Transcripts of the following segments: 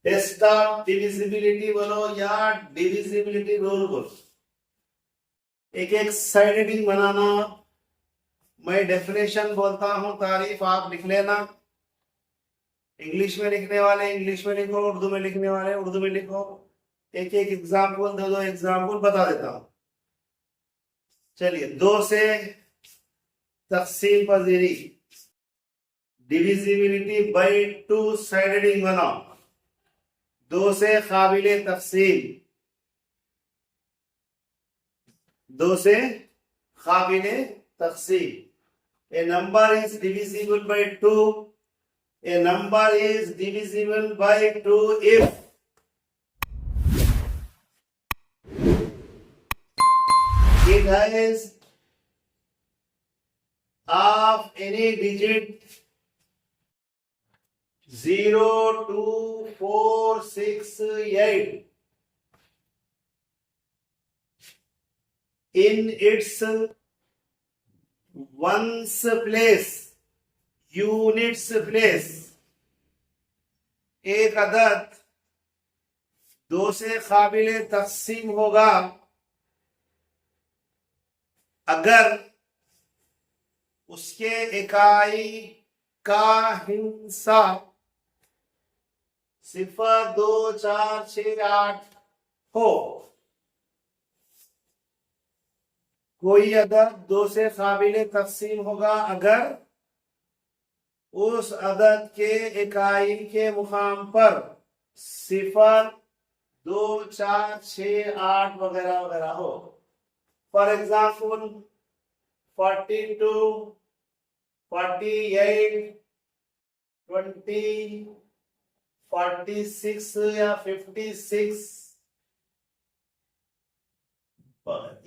Test of divisibility बोलो या divisibility rule बोलो, एक एक साइड हेडिंग बनाना। मैं डेफिनेशन बोलता हूं, तारीफ आप लिख लेना। इंग्लिश में लिखने वाले इंग्लिश में लिखो, उर्दू में लिखने वाले उर्दू में लिखो। एक एक एग्जाम्पल, दो एग्जाम्पल बता देता हूं। चलिए, 2 से तकसीम पजीरी, डिविजिबिलिटी बाय 2 साइड हेडिंग बनाओ। 2 से काबिले तकसीम, 2 से काबिले तकसीम। A number is divisible by 2. A number is divisible by 2 if it has of any digit 0, 2, 4, 6, 8 in its ones place, units place। एक अदद 2 से काबिले तकसीम होगा अगर उसके इकाई का हिस्सा 0, 2, 4, 6, 8 हो। कोई अदद 2 से काबिले तकसीम होगा अगर उस अदद के इकाई के मुकाम पर 0, 2, 4, 6, 8 वगैरह वगैरह हो। फॉर एग्जाम्पल 42, 48, 20, 46 या 56,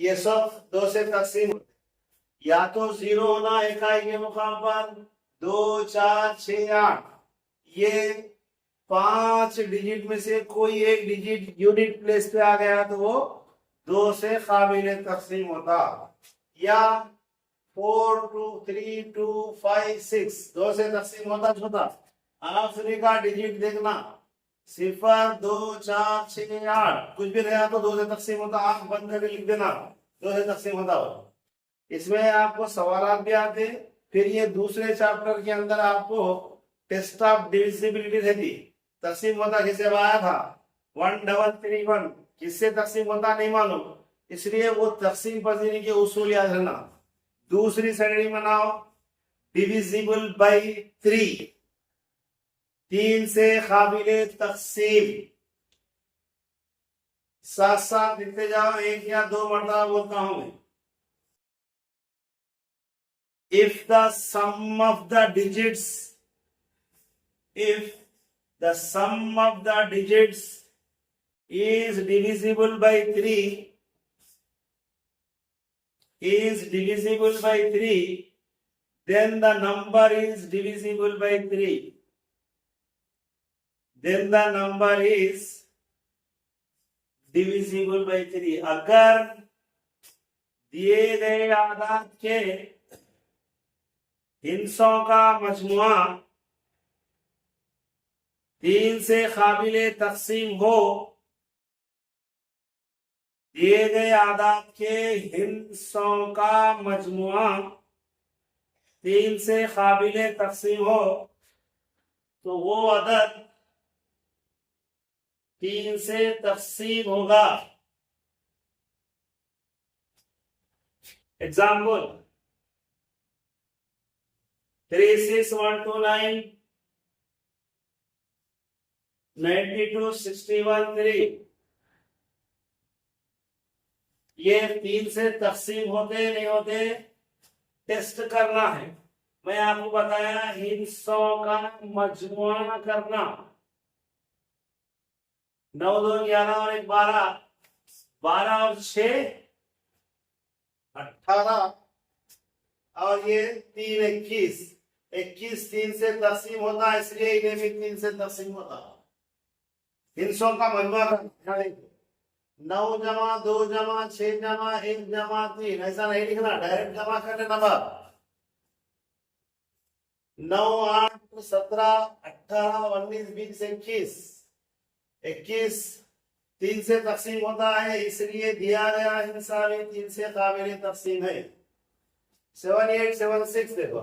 ये सब 2 से तकसीम। या तो 0 होना इकाई के मुकाम पर, 2, 4, 6, 8, ये 5 डिजिट में से कोई एक डिजिट यूनिट प्लेस पे आ गया तो वो 2 से काबिले तकसीम होता। या 4, 2, 3, 2, 5, 6 2 से तकसीम होता छोटा। आखिरी का डिजिट देखना, 0, 2, 4, 6, 8 कुछ भी रहा तो 2 से तकसीम होता। आंख बंद करके लिख देना, 2 से तकसीम होता हो। इसमें आपको सवाल भी आते। फिर ये दूसरे चैप्टर के अंदर आपको टेस्ट ऑफ डिविजिबिलिटी रहती। तकसीम होता किसे आया था 1331, किससे तकसीम होता नहीं मालूम, इसलिए वो तकसीम पजीरी के उसूल याद रखना। दूसरी साइड बनाओ, डिविजिबल बाय 3, 3 से काबिले तकसीम। साथ साथ लिखते जाओ, 1 या 2 मरतबा बोलता हूं मैं। If the sum of the digits is divisible by 3, then the number is divisible by 3। then the number is divisible by 3। अगर दिए गए आदाद के हिस्सों का मजमुआ 3 से काबिले तकसीम हो, दिए गए आदाद के हिस्सों का मजमुआ 3 से काबिले तकसीम हो, तो वो अदद 3 से तकसीम होगा। एग्जाम्पल 36129, 9261 3, ये 3 से तकसीम होते नहीं होते टेस्ट करना है। मैं आपको बताया हिस्सों का मजमुआ करना। 9, 2, 11 और 1 12, 12 और 6 18 और ये 3 21, 21 3 से तकसीम होता है, इसलिए इन्हें भी 3 से तकसीम होता। हिस्सों का मजमुआ करना। 9 जमा 2 जमा 6 जमा 1 जमा 3, ऐसा नहीं लिखना, डायरेक्ट जमा करने नंबर। 9, 8, 17, 18, 19, 20, 21, 21 3 से तकसीम होता है, इसलिए दिया गया हिस्सा भी 3 से काबिल तकसीम है। 7876 देखो,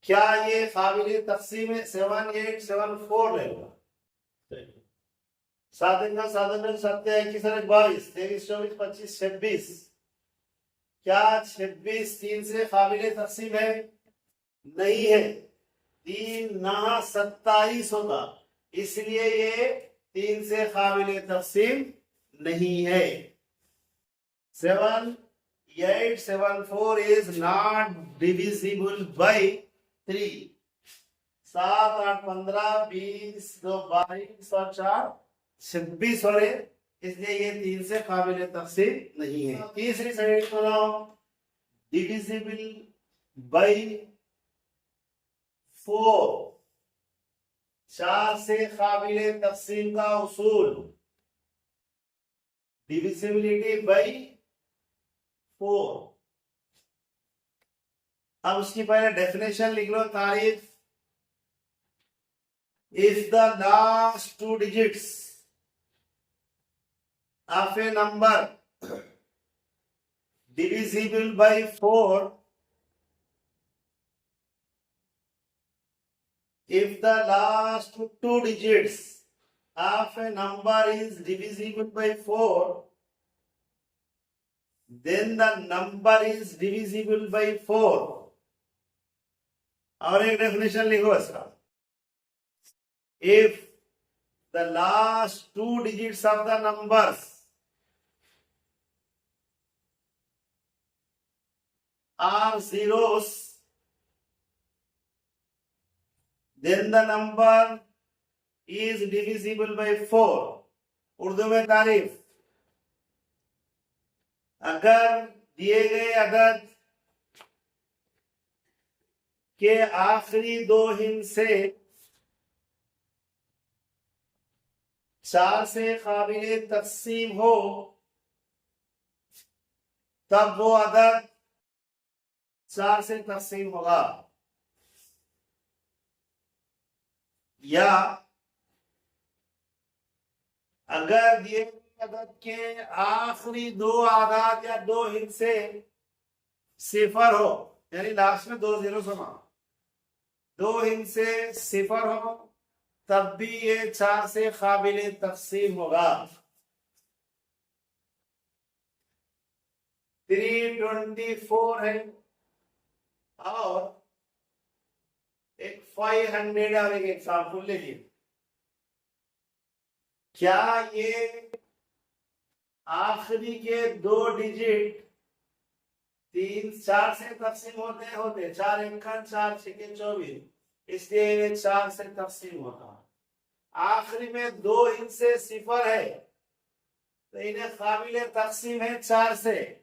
क्या ये काबिल तकसीम है? 7874 लेगा। 7 का 7 सत्य 21 और 22 23 24 25 26। क्या 26 3 से काबिल तकसीम है? नहीं है। 3 9 27 होगा, इसलिए ये 3 से काबिल तकसीम नहीं है। 7874 is not divisible by 3। 7 8 15 20 2 22 और 4 26 हो रहे, इसलिए ये 3 से काबिल तकसीम नहीं है। तीसरी साइड बनाओ, डिविजिबल बाय 4, 4 से काबिल तकसीम का उसूल, डिविजिबिलिटी बाय 4। अब उसकी पहले डेफिनेशन लिख लो, तारीफ। If the last 2 digits of a number divisible by 4, if the last 2 digits of a number is divisible by 4, then the number is divisible by 4। और एक डेफिनेशन लिखो इसका, if the last 2 digits of the numbers are zeros, then the number is divisible by 4। Urdu में तारीफ, अगर दिए गए अदद के आखिरी 2 हिस्से 4 से काबिल तकसीम हो, तब वो अदद 4 से तकसीम होगा। या अगर दिए अदद के आखिरी 2 आदाद या 2 हिस्से सिफर हो, यानी लास्ट में 2 जीरो समा, 2 हिस्से सिफर हो, तब भी ये 4 से काबिल तकसीम होगा। 324 है और एक 500 और एक एग्जाम्पल ले लीजिए। क्या ये आखिरी के 2 डिजिट 3 4 से तकसीम होते 4 1 4 6 24, इसलिए ये 4 से तकसीम होता। आखिरी में 2 हिस्से सिफर है, तो इन्हें काबिल तकसीम है 4 से।